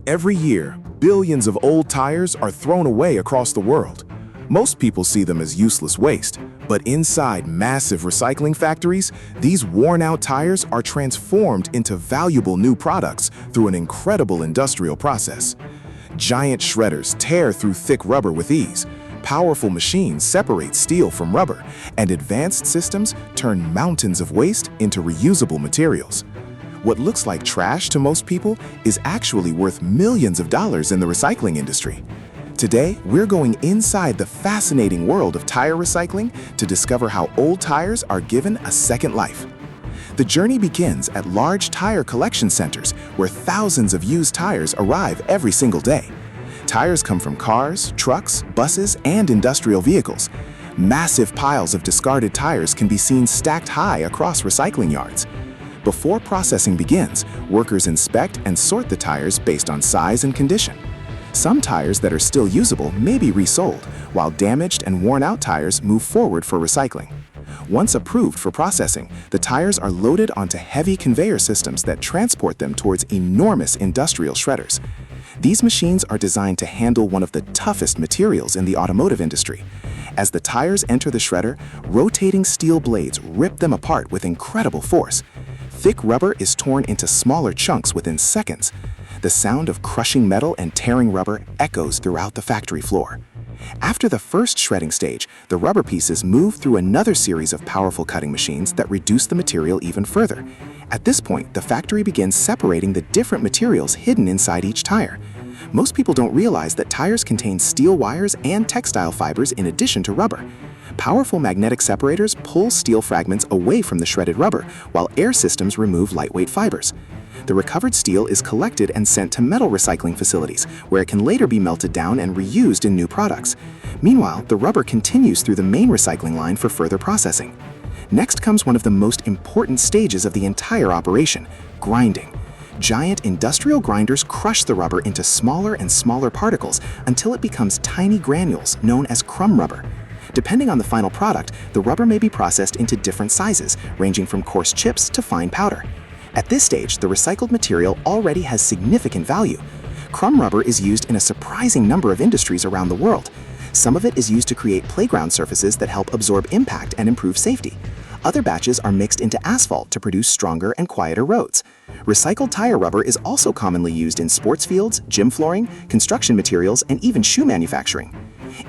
Every year, billions of old tires are thrown away across the world. Most people see them as useless waste, but inside massive recycling factories, these worn-out tires are transformed into valuable new products through an incredible industrial process. Giant shredders tear through thick rubber with ease, powerful machines separate steel from rubber, and advanced systems turn mountains of waste into reusable materials. What looks like trash to most people is actually worth millions of dollars in the recycling industry. Today, we're going inside the fascinating world of tire recycling to discover how old tires are given a second life. The journey begins at large tire collection centers where thousands of used tires arrive every single day. Tires come from cars, trucks, buses, and industrial vehicles. Massive piles of discarded tires can be seen stacked high across recycling yards. Before processing begins, workers inspect and sort the tires based on size and condition. Some tires that are still usable may be resold, while damaged and worn-out tires move forward for recycling. Once approved for processing, the tires are loaded onto heavy conveyor systems that transport them towards enormous industrial shredders. These machines are designed to handle one of the toughest materials in the automotive industry. As the tires enter the shredder, rotating steel blades rip them apart with incredible force. Thick rubber is torn into smaller chunks within seconds. The sound of crushing metal and tearing rubber echoes throughout the factory floor. After the first shredding stage, the rubber pieces move through another series of powerful cutting machines that reduce the material even further. At this point, the factory begins separating the different materials hidden inside each tire. Most people don't realize that tires contain steel wires and textile fibers in addition to rubber. Powerful magnetic separators pull steel fragments away from the shredded rubber, while air systems remove lightweight fibers. The recovered steel is collected and sent to metal recycling facilities, where it can later be melted down and reused in new products. Meanwhile, the rubber continues through the main recycling line for further processing. Next comes one of the most important stages of the entire operation: grinding. Giant industrial grinders crush the rubber into smaller and smaller particles until it becomes tiny granules known as crumb rubber. Depending on the final product, the rubber may be processed into different sizes, ranging from coarse chips to fine powder. At this stage, the recycled material already has significant value. Crumb rubber is used in a surprising number of industries around the world. Some of it is used to create playground surfaces that help absorb impact and improve safety. Other batches are mixed into asphalt to produce stronger and quieter roads. Recycled tire rubber is also commonly used in sports fields, gym flooring, construction materials, and even shoe manufacturing.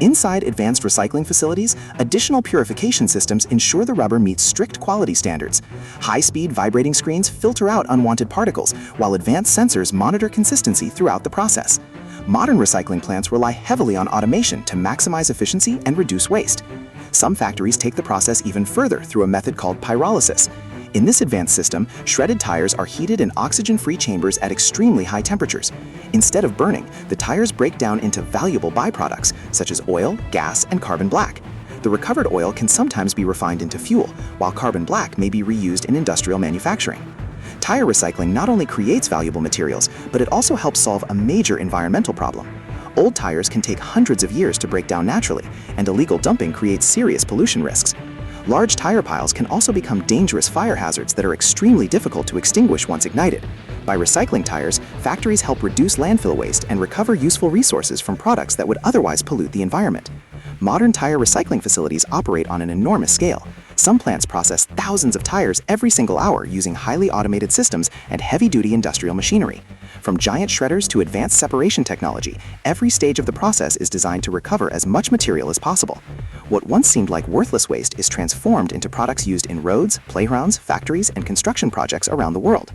Inside advanced recycling facilities, additional purification systems ensure the rubber meets strict quality standards. High-speed vibrating screens filter out unwanted particles, while advanced sensors monitor consistency throughout the process. Modern recycling plants rely heavily on automation to maximize efficiency and reduce waste. Some factories take the process even further through a method called pyrolysis. In this advanced system, shredded tires are heated in oxygen-free chambers at extremely high temperatures. Instead of burning, the tires break down into valuable byproducts, such as oil, gas, and carbon black. The recovered oil can sometimes be refined into fuel, while carbon black may be reused in industrial manufacturing. Tire recycling not only creates valuable materials, but it also helps solve a major environmental problem. Old tires can take hundreds of years to break down naturally, and illegal dumping creates serious pollution risks. Large tire piles can also become dangerous fire hazards that are extremely difficult to extinguish once ignited. By recycling tires, factories help reduce landfill waste and recover useful resources from products that would otherwise pollute the environment. Modern tire recycling facilities operate on an enormous scale. Some plants process thousands of tires every single hour using highly automated systems and heavy-duty industrial machinery. From giant shredders to advanced separation technology, every stage of the process is designed to recover as much material as possible. What once seemed like worthless waste is transformed into products used in roads, playgrounds, factories, and construction projects around the world.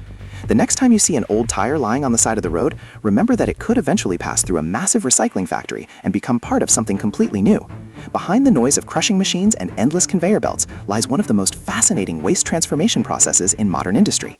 The next time you see an old tire lying on the side of the road, remember that it could eventually pass through a massive recycling factory and become part of something completely new. Behind the noise of crushing machines and endless conveyor belts lies one of the most fascinating waste transformation processes in modern industry.